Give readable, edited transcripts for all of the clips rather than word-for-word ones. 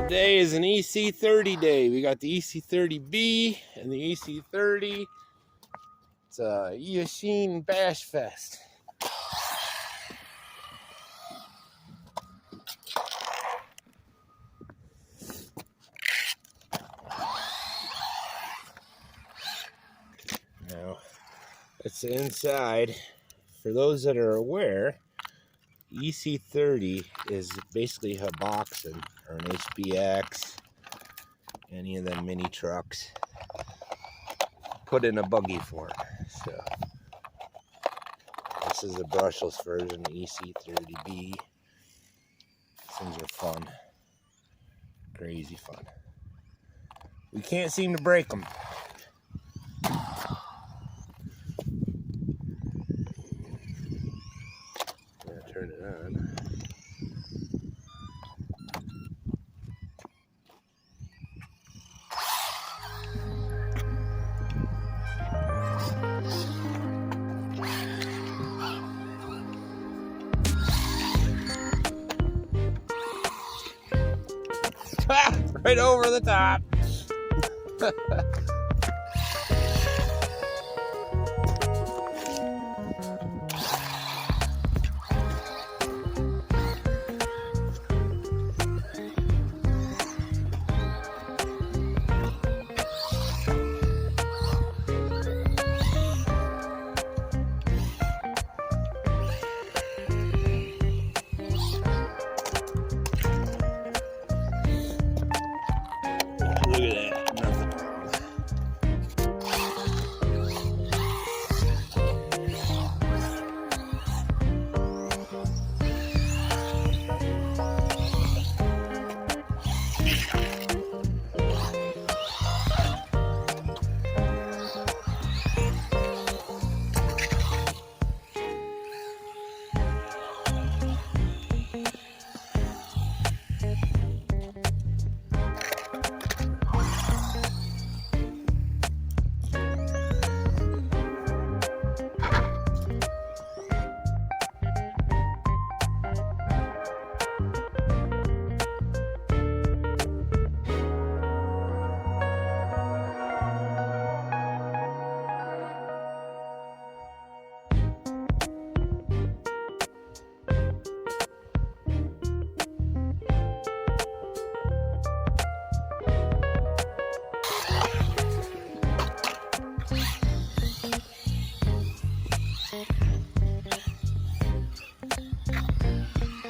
Today is an Ec30 day. We got the Ec30b and the Ec30. It's a Eachine Bash Fest. Now, that's the inside. For those that are aware, Ec30 is basically a boxing or an HBX, any of them mini trucks, put in a buggy form. So this is the brushless version, Ec30b. These things are fun, crazy fun. We can't seem to break them. Turn it on. Right over the top. Look at that, nothing wrong.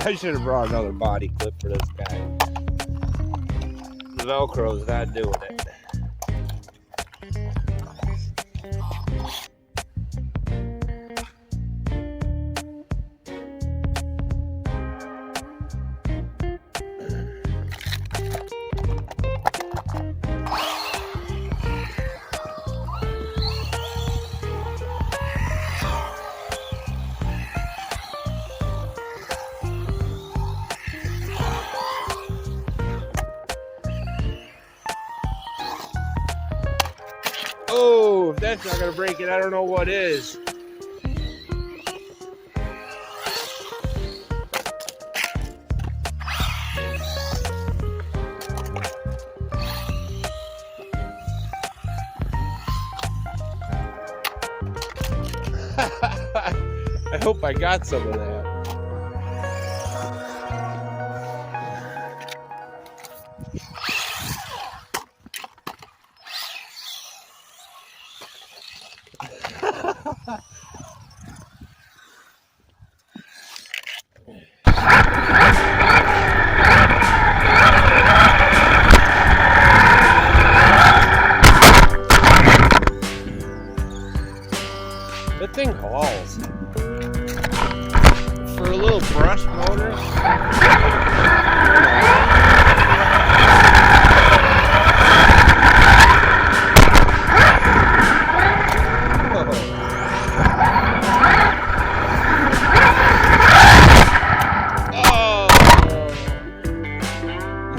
I should have brought another body clip for this guy. The Velcro's not doing it. Oh, if that's not gonna break it, I don't know what is. I hope I got some of that. That thing hauls. For a little brush motor.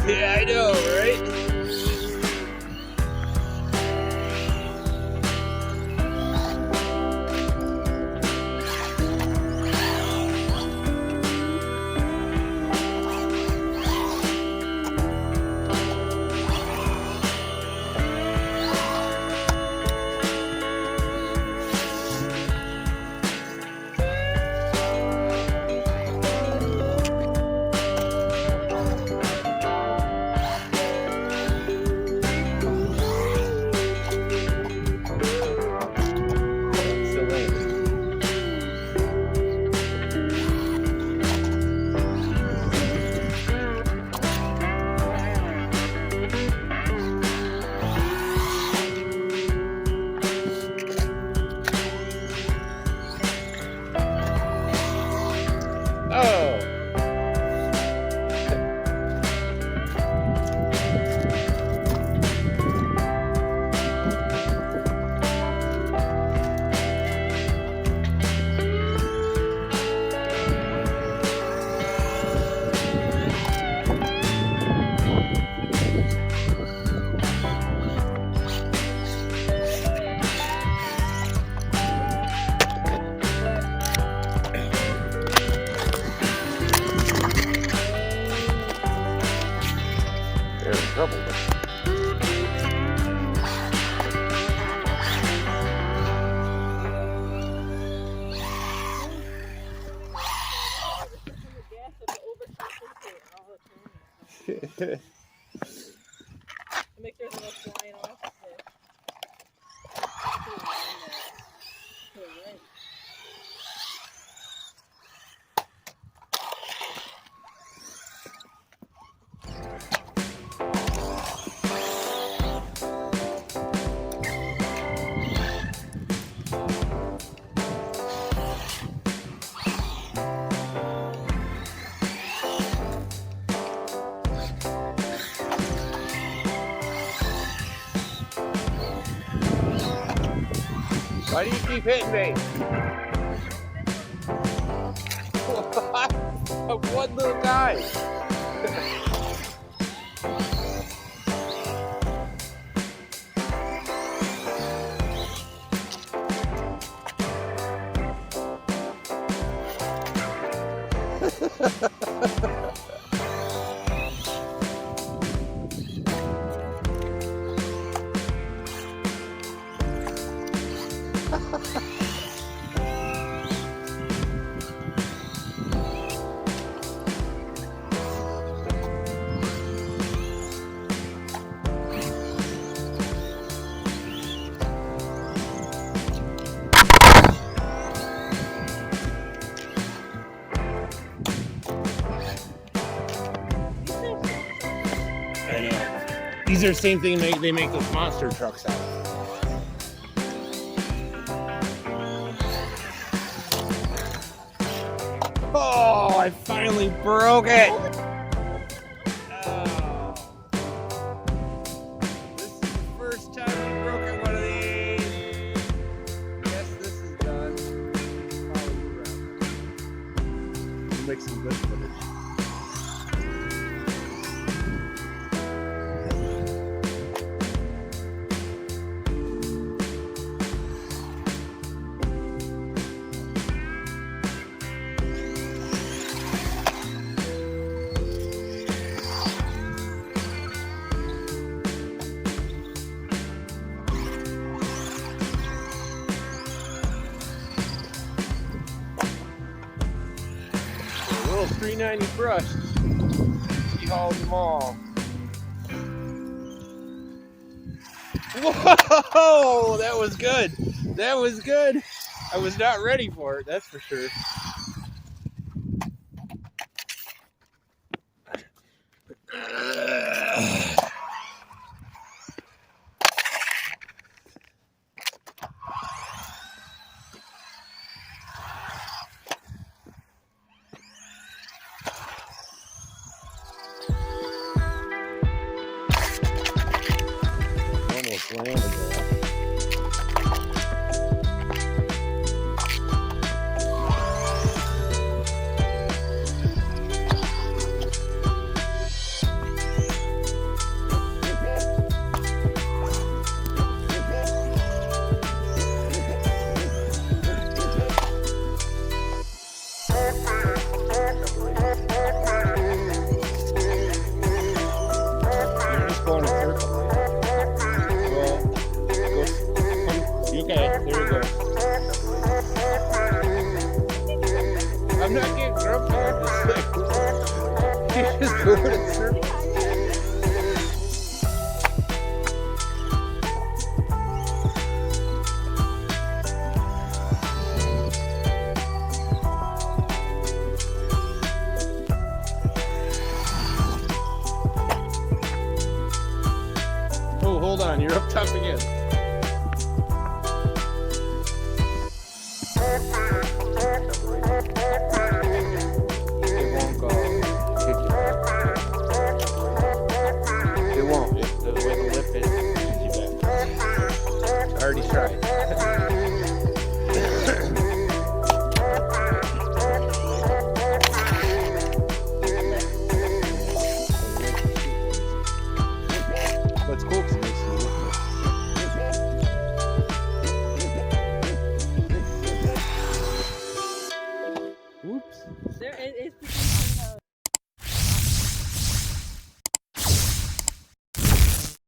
Yeah, I know, right? flying off the Why do you keep hitting me? What? One little guy. I know. These are the same thing they make those monster trucks out of. Oh, I finally broke it. Oh. This is the first time I've broken one of these. Yes, this is done. We'll make some good footage. Little 390 brush. He hauled them all. Whoa! That was good. That was good. I was not ready for it, that's for sure. Almost landed there. You're just going in circles. Okay, there we go. I'm not getting grumpy. You're just going in circles. Oh, hold on. You're up top again.